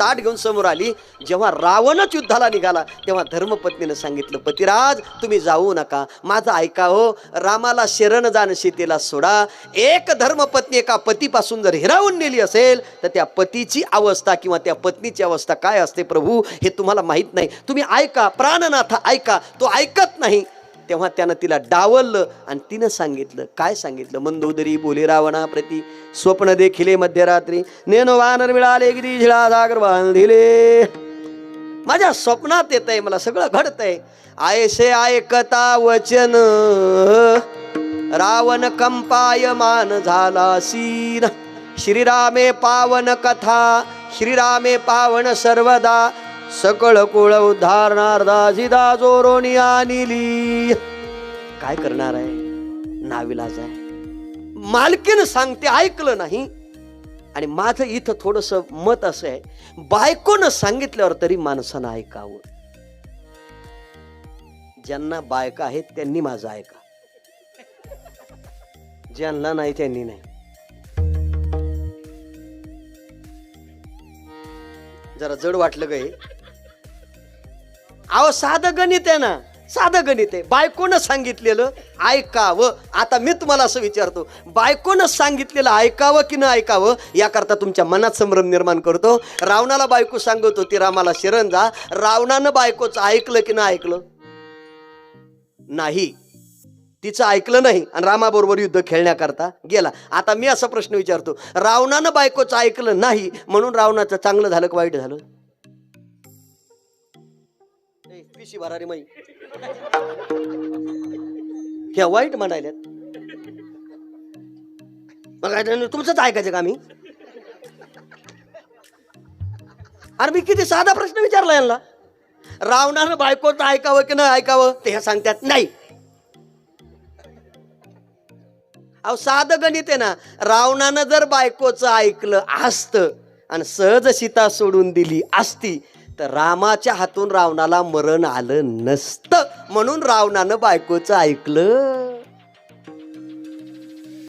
ताट घेऊन समोर आली. जेव्हा रावणच युद्धाला निघाला तेव्हा धर्मपत्नीनं सांगितलं, पतिराज तुम्ही जाऊ नका, माझं ऐका हो. रामाला शरण जाण सीतेला सोडा. एक धर्मपत्नी एका पतीपासून जर हिरावून नेली असेल तर त्या पतीची अवस्था किंवा त्या पत्नीची अवस्था काय असते प्रभू हे तुम्हाला माहीत नाही. तुम्ही ऐका, प्राणनाथा ऐका. तो ऐकत नाही. तेव्हा त्यानं तिला डावललं आणि तिनं सांगितलं, काय सांगितलं? मंदोदरी बोले रावणा प्रती स्वप्न देखिले मध्यरात्री, नेनो वानर मिळाले गिरी झिळा जागर बांधिले. माझ्या स्वप्नात येत आहे, मला सगळं घडतंय. आयसे ऐकता वचन रावण कंपायमान झाला सीन. श्रीरामे पावन कथा, श्रीरामे पावन सर्वदा, सकळ कुळ उद्धारणार्धा जिदा जोरोनी आणली. काय करणार आहे? नाविलाज आहे. मालकीनं सांगते, ऐकलं नाही. आणि माझं इथं थोडस मत असं आहे, बायकोनं सांगितल्यावर तरी माणसानं ऐकावं. ज्यांना बायका आहेत त्यांनी माझं ऐका, ज्यांना नाही त्यांनी नाही. जरा जड वाटलं गे. अहो साधं गणित आहे ना, साधं गणित आहे. बायकोनं सांगितलेलं ऐकावं. आता मी तुम्हाला असं विचारतो, बायकोनं सांगितलेलं ऐकावं की न ऐकावं याकरता तुमच्या मनात संभ्रम निर्माण करतो. रावणाला बायको सांगत होती रामाला शरण जा. रावणानं बायकोचं ऐकलं की न ऐकलं? नाही. तिचं ऐकलं नाही आणि रामाबरोबर युद्ध खेळण्याकरता गेला. आता मी असा प्रश्न विचारतो, रावणानं बायकोचं ऐकलं नाही म्हणून रावणाचं चांगलं झालं का वाईट झालं? पिशी भरारी माई ह्या वाईट म्हणायल्यात. मग तुमचंच ऐकायचं का? मी अरे मी किती साधा प्रश्न विचारला यांना. रावणानं बायकोचं ऐकावं की न ऐकावं ते ह्या सांगतात नाही. अहो साधं गणित आहे ना. रावणानं जर बायकोचं ऐकलं असतं आणि सहज सीता सोडून दिली असती तर रामाच्या हातून रावणाला मरण आलं नसतं. म्हणून रावणानं बायकोचं ऐकलं.